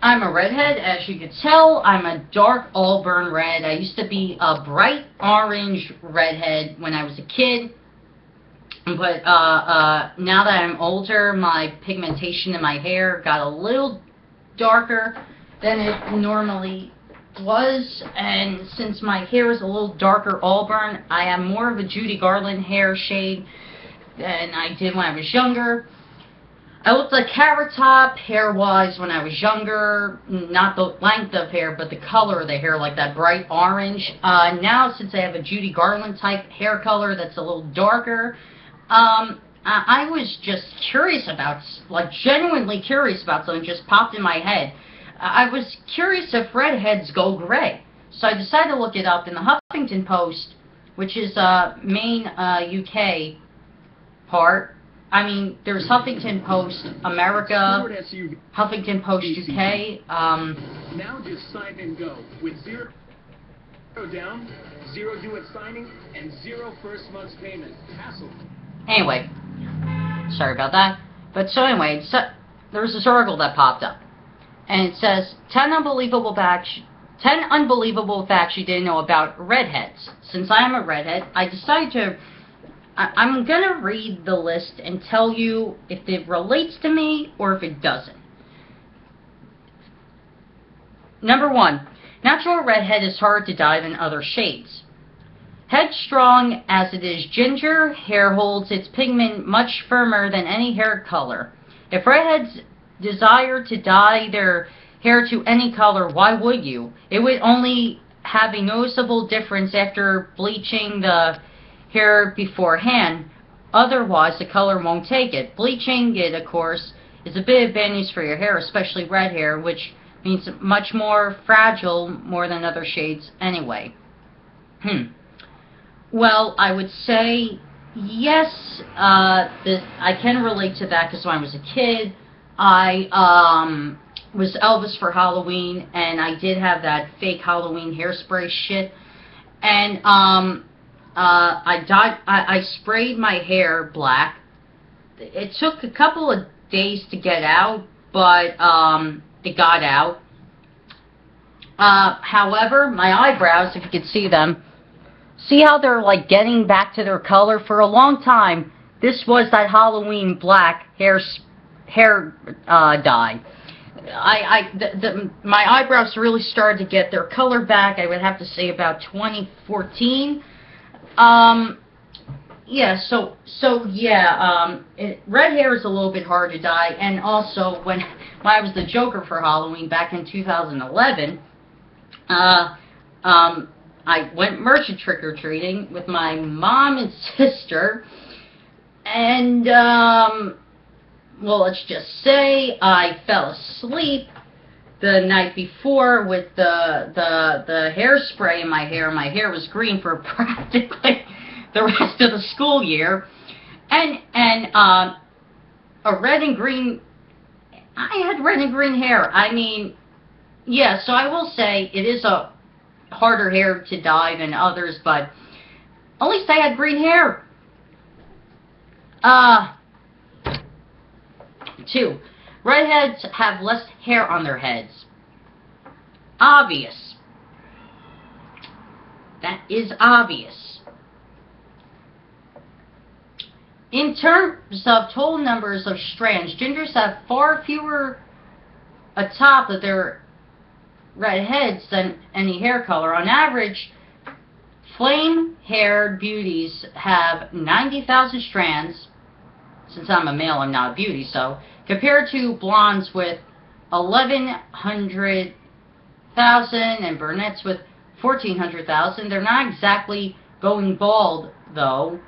I'm a redhead, as you can tell. I'm a dark auburn red. I used to be a bright orange redhead when I was a kid. But now that I'm older, my pigmentation in my hair got a little darker than it normally was. And since my hair is a little darker auburn, I have more of a Judy Garland hair shade than I did when I was younger. I looked like Carrot Top hair-wise when I was younger. Not the length of hair, but the color of the hair, like that bright orange. Now, since I have a Judy Garland type hair color that's a little darker, I was just curious about, like genuinely curious about something, just popped in my head. I was curious if redheads go gray. So I decided to look it up in the Huffington Post, which is main UK part. I mean, there's Huffington Post America, Huffington Post UK. Now just sign and go with zero down, zero due at signing, and zero first month's payment. Hassle. Anyway, sorry about that. But so anyway, there was this article that popped up, and it says 10 unbelievable facts you didn't know about redheads. Since I am a redhead, I decided to. I'm going to read the list and tell you if it relates to me or if it doesn't. Number 1. Natural redhead is harder to dye than other shades. Headstrong as it is ginger, hair holds its pigment much firmer than any hair color. If redheads desire to dye their hair to any color, why would you? It would only have a noticeable difference after bleaching the hair beforehand. Otherwise, the color won't take it. Bleaching it, of course, is a bit of bad news for your hair, especially red hair, which means much more fragile, more than other shades anyway. Well, I would say yes. I can relate to that because when I was a kid, I was Elvis for Halloween, and I did have that fake Halloween hairspray shit, and I sprayed my hair black. It took a couple of days to get out, but it got out. However, my eyebrows, if you could see them, see how they're like getting back to their color? For a long time, this was that Halloween black hair dye. My eyebrows really started to get their color back, I would have to say about 2014. Yeah, red hair is a little bit hard to dye, and also when I was the Joker for Halloween back in 2011, I went merchant trick-or-treating with my mom and sister, and, well, let's just say I fell asleep the night before with the hairspray in my hair. My hair was green for practically the rest of the school year, and a red and green. I had red and green hair. I mean, yeah. So I will say it is a harder hair to dye than others, but at least I had green hair. 2. Redheads have less hair on their heads. Obvious. That is obvious. In terms of total numbers of strands, gingers have far fewer atop of their red heads than any hair color. On average, flame-haired beauties have 90,000 strands. Since I'm a male, I'm not a beauty, so compared to blondes with 1,100,000 and brunettes with 1,400,000. They're not exactly going bald, though,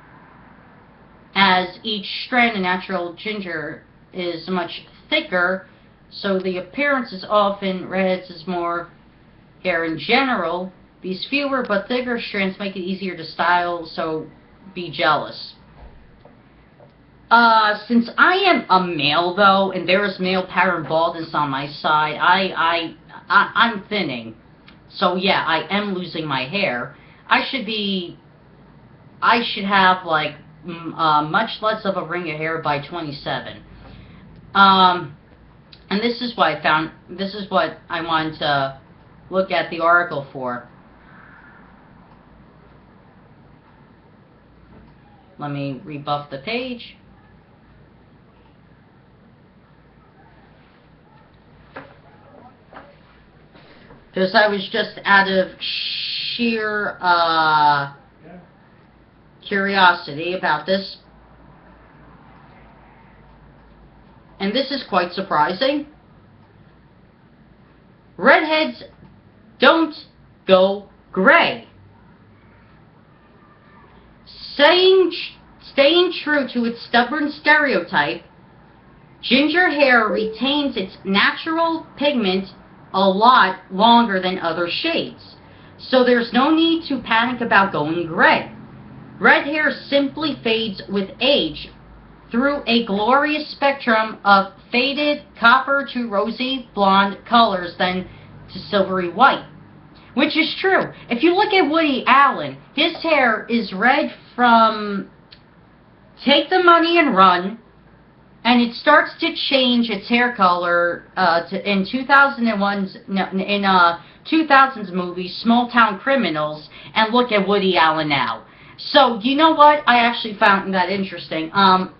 as each strand of natural ginger is much thicker, so the appearance is often redheads is more hair in general. These fewer but thicker strands make it easier to style, so be jealous. Since I am a male, though, and there is male pattern baldness on my side, I'm thinning. So yeah, I am losing my hair. I should have like much less of a ring of hair by 27. And this is what I wanted to look at the article for. Let me rebuff the page. Because I was just out of sheer curiosity about this. And this is quite surprising. Redheads don't go gray. Staying true to its stubborn stereotype, ginger hair retains its natural pigment a lot longer than other shades, so there's no need to panic about going gray. Red hair simply fades with age through a glorious spectrum of faded copper to rosy blonde colors, then to silvery white. Which is true. If you look at Woody Allen, his hair is red from Take the Money and Run, and it starts to change its hair color in 2000's movie Small Town Criminals, and look at Woody Allen now. So, you know what? I actually found that interesting. I'll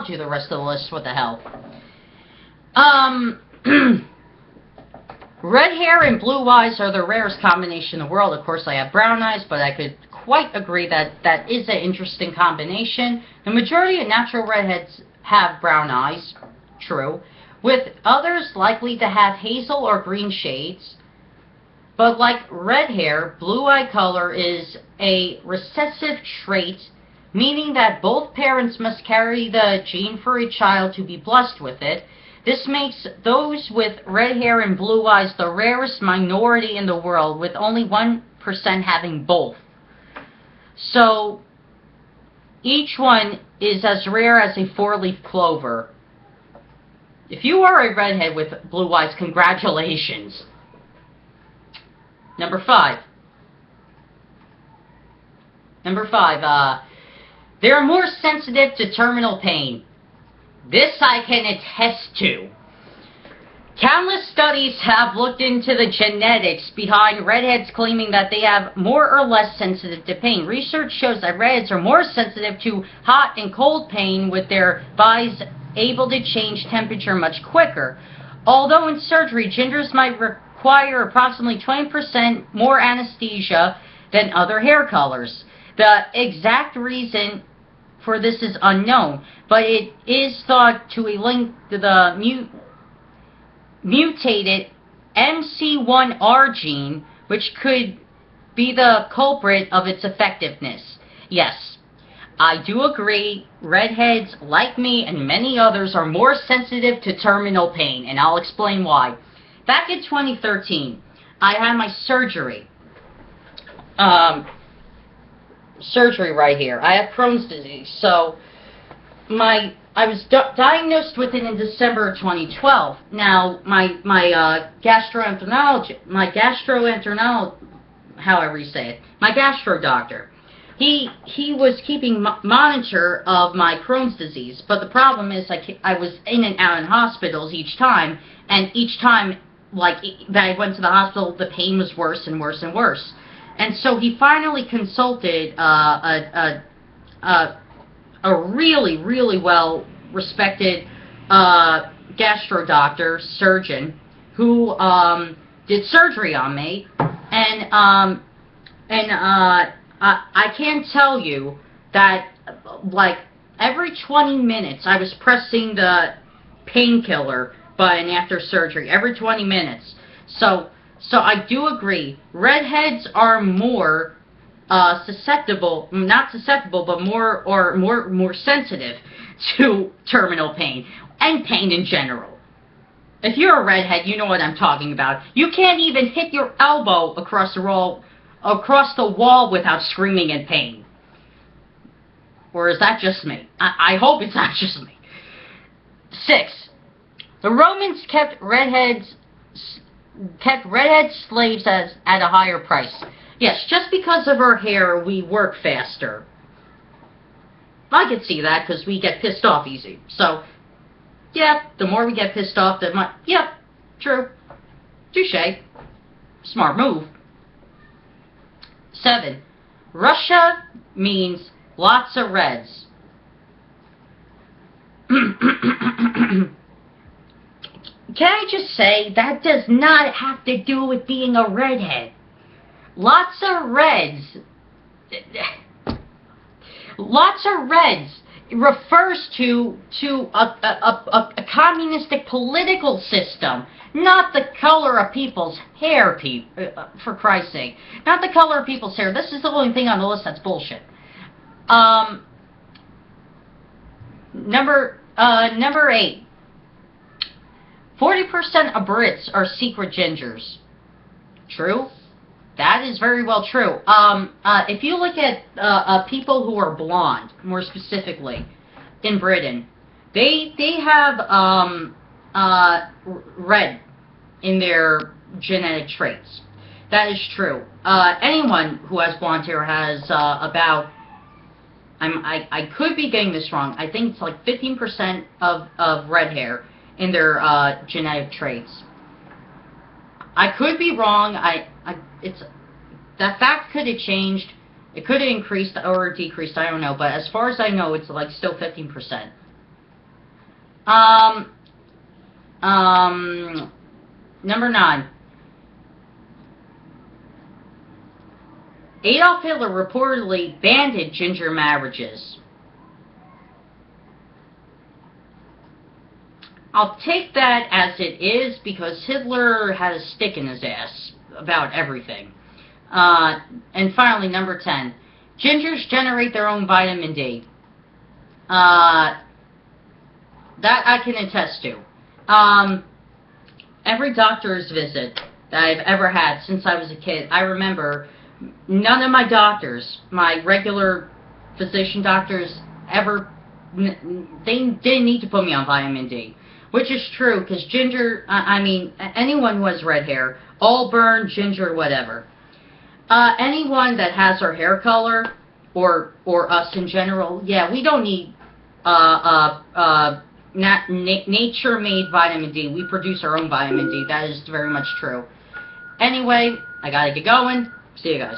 do the rest of the list. What the hell? Red hair and blue eyes are the rarest combination in the world. Of course, I have brown eyes, but I could quite agree that that is an interesting combination. The majority of natural redheads have brown eyes, true, with others likely to have hazel or green shades. But like red hair, blue eye color is a recessive trait, meaning that both parents must carry the gene for a child to be blessed with it. This makes those with red hair and blue eyes the rarest minority in the world, with only 1% having both. So, each one is as rare as a four-leaf clover. If you are a redhead with blue eyes, congratulations. Number 5. They're more sensitive to terminal pain. This I can attest to. Countless studies have looked into the genetics behind redheads, claiming that they have more or less sensitive to pain. Research shows that redheads are more sensitive to hot and cold pain, with their bodies able to change temperature much quicker. Although in surgery, gingers might require approximately 20% more anesthesia than other hair colors. The exact reason for this is unknown, but it is thought to be linked to the mutated MC1R gene, which could be the culprit of its effectiveness. Yes, I do agree, redheads, like me and many others, are more sensitive to terminal pain, and I'll explain why. Back in 2013, I had my surgery. Surgery right here. I have Crohn's disease, so I was diagnosed with it in December of 2012. Now, my gastroenterologist, however you say it, my gastro doctor, he was keeping monitor of my Crohn's disease, but the problem is I was in and out in hospitals each time, and each time, like, that I went to the hospital, the pain was worse and worse and worse. And so he finally consulted a really, really well-respected gastro doctor, surgeon, who did surgery on me. And I can tell you that, like, every 20 minutes I was pressing the painkiller button after surgery. Every 20 minutes. So I do agree, redheads are more susceptible, not susceptible, but more sensitive to terminal pain, and pain in general. If you're a redhead, you know what I'm talking about. You can't even hit your elbow across the wall without screaming in pain. Or is that just me? I hope it's not just me. 6. The Romans kept redheads kept redhead slaves at a higher price. Yes, just because of our hair, we work faster. I could see that because we get pissed off easy. So, yeah, the more we get pissed off, the more... Yep, true. Touché. Smart move. 7. Russia means lots of reds. Can I just say, that does not have to do with being a redhead. Lots of reds. Lots of reds refers to a communistic political system, not the color of people's hair, for Christ's sake. Not the color of people's hair. This is the only thing on the list that's bullshit. Number 8. 40% of Brits are secret gingers. True? That is very well true. If you look at people who are blonde, more specifically, in Britain, they have red in their genetic traits. That is true. Anyone who has blonde hair has about... I could be getting this wrong. I think it's like 15% of red hair in their genetic traits. I could be wrong. That fact could have changed. It could have increased or decreased. I don't know. But as far as I know, it's like still 15%. Number 9. Adolf Hitler reportedly banned ginger marriages. I'll take that as it is because Hitler had a stick in his ass about everything. And finally, number 10. Gingers generate their own vitamin D. That I can attest to. Every doctor's visit that I've ever had since I was a kid, I remember none of my doctors, my regular physician doctors, ever, they didn't need to put me on vitamin D. Which is true, because ginger, anyone who has red hair, auburn, ginger, whatever. Anyone that has our hair color, or us in general, yeah, we don't need nature-made vitamin D. We produce our own vitamin D. That is very much true. Anyway, I gotta get going. See you guys.